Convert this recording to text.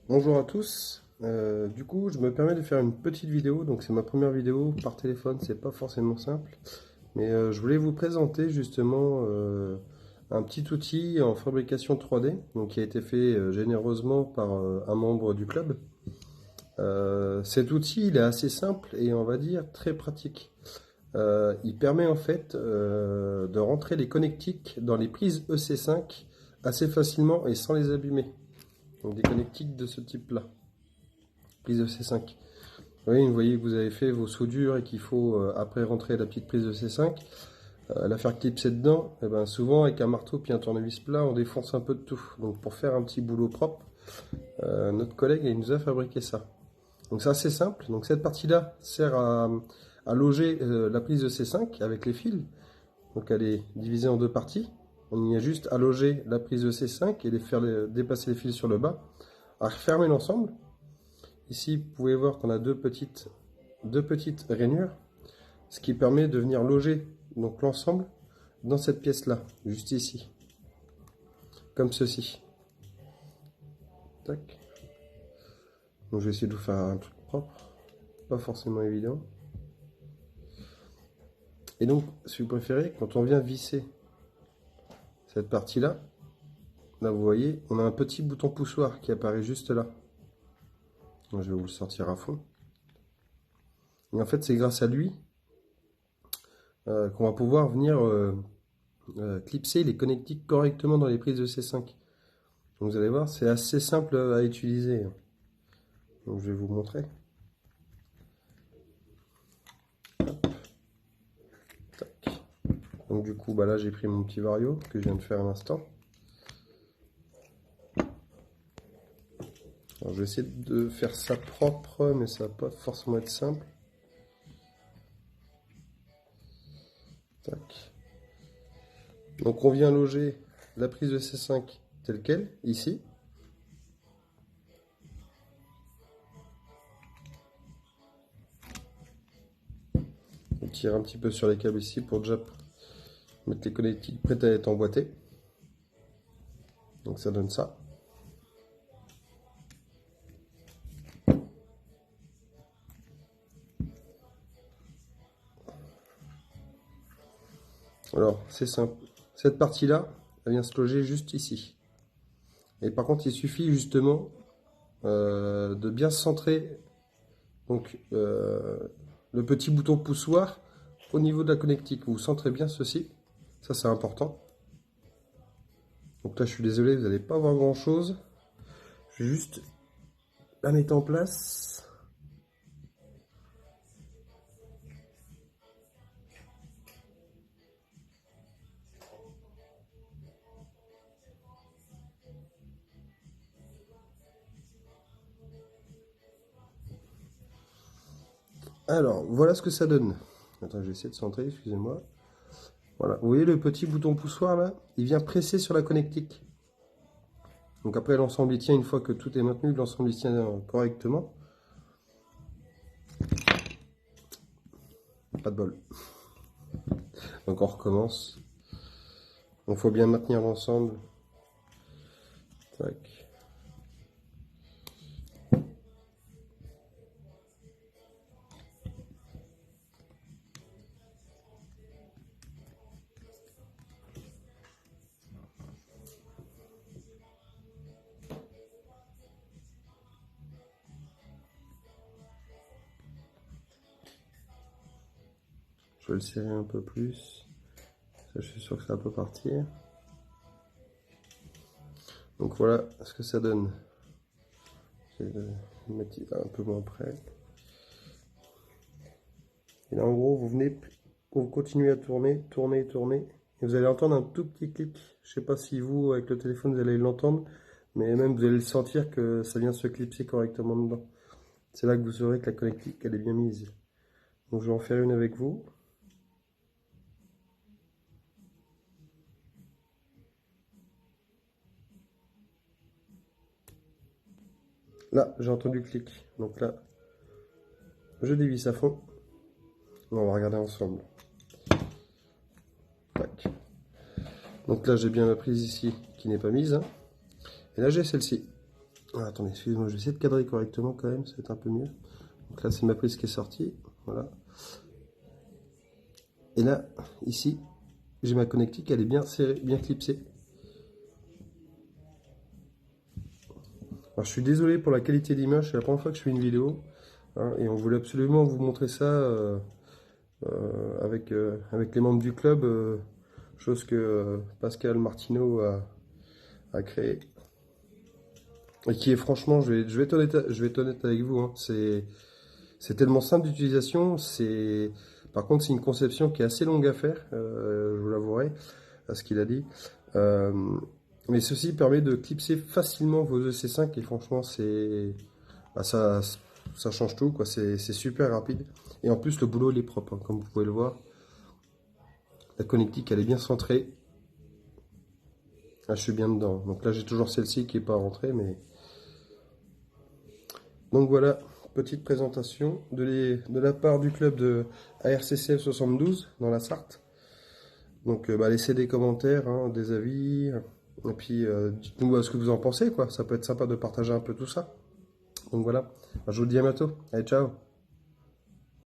Bonjour à tous. Du coup, je me permets de faire une petite vidéo. Donc, c'est ma première vidéo par téléphone. C'est pas forcément simple, mais je voulais vous présenter justement un petit outil en fabrication 3D, donc qui a été fait généreusement par un membre du club. Cet outil, il est assez simple et on va dire très pratique. Il permet en fait de rentrer les connectiques dans les prises EC5 assez facilement et sans les abîmer. Donc, des connectiques de ce type-là. Prise de C5. Oui, vous voyez que vous avez fait vos soudures et qu'il faut après rentrer la petite prise de C5, la faire clipser dedans. Et ben souvent avec un marteau puis un tournevis plat, on défonce un peu de tout. Donc pour faire un petit boulot propre, notre collègue il nous a fabriqué ça. Donc c'est assez simple. Donc cette partie-là sert à loger la prise de C5 avec les fils. Donc elle est divisée en deux parties. On y a juste à loger la prise de C5 et dépasser les fils sur le bas, à refermer l'ensemble. Ici, vous pouvez voir qu'on a deux petites rainures, ce qui permet de venir loger donc l'ensemble dans cette pièce-là, juste ici, comme ceci. Tac. Donc je vais essayer de vous faire un truc propre, pas forcément évident. Et donc, si vous préférez, quand on vient visser cette partie-là, là vous voyez, on a un petit bouton poussoir qui apparaît juste là. Donc, je vais vous le sortir à fond. Et en fait, c'est grâce à lui qu'on va pouvoir venir clipser les connectiques correctement dans les prises de C5. Donc vous allez voir, c'est assez simple à utiliser. Donc je vais vous montrer. Tac. Donc du coup, bah là j'ai pris mon petit Vario que je viens de faire à l'instant. Alors je vais essayer de faire ça propre, mais ça va pas forcément être simple. Tac. Donc on vient loger la prise de C5 telle qu'elle, ici. On tire un petit peu sur les câbles ici pour déjà mettre les connectiques prêtes à être emboîtées. Donc ça donne ça. Alors c'est simple. Cette partie-là, elle vient se loger juste ici. Et par contre, il suffit justement de bien centrer donc, le petit bouton poussoir au niveau de la connectique. Vous centrez bien ceci. Ça, c'est important. Donc là, je suis désolé, vous n'allez pas voir grand-chose. Je vais juste la mettre en place. Alors, voilà ce que ça donne. Attends, je vais essayer de centrer, excusez-moi. Voilà, vous voyez le petit bouton poussoir là? Il vient presser sur la connectique. Donc après, l'ensemble il tient, une fois que tout est maintenu, l'ensemble il tient correctement. Pas de bol. Donc on recommence. Donc il faut bien maintenir l'ensemble. Tac. Je vais le serrer un peu plus. Ça, je suis sûr que ça peut partir. Donc voilà ce que ça donne. Je vais le mettre un peu moins près. Et là, en gros, vous continuez à tourner, tourner, tourner. Et vous allez entendre un tout petit clic. Je sais pas si vous, avec le téléphone, vous allez l'entendre. Mais même, vous allez le sentir que ça vient se clipser correctement dedans. C'est là que vous saurez que la connectique, elle est bien mise. Donc je vais en faire une avec vous. Là, j'ai entendu clic. Donc là, je dévisse à fond. On va regarder ensemble. Tac. Donc là, j'ai bien la prise ici qui n'est pas mise. Et là, j'ai celle-ci. Ah, attendez, excusez-moi, je vais essayer de cadrer correctement quand même, ça va être un peu mieux. Donc là, c'est ma prise qui est sortie. Voilà. Et là, ici, j'ai ma connectique, elle est bien serrée, bien clipsée. Alors, je suis désolé pour la qualité d'image, c'est la première fois que je fais une vidéo. Hein, et on voulait absolument vous montrer ça avec les membres du club, chose que Pascal Martineau a créé. Et qui est franchement, je vais être honnête avec vous, hein, c'est tellement simple d'utilisation. Par contre, c'est une conception qui est assez longue à faire, je vous l'avouerai, à ce qu'il a dit. Euh, mais ceci permet de clipser facilement vos EC5 et franchement, bah, ça change tout, quoi. C'est super rapide. Et en plus, le boulot, il est propre, hein, comme vous pouvez le voir. La connectique, elle est bien centrée. Ah, je suis bien dedans. Donc là, j'ai toujours celle-ci qui n'est pas rentrée, mais... Donc voilà, petite présentation de la part du club de ARCCF 72 dans la Sarthe. Donc bah, laissez des commentaires, hein, des avis, et puis dites-nous ce que vous en pensez, quoi. Ça peut être sympa de partager un peu tout ça. Donc voilà, je vous dis à bientôt. Allez, ciao!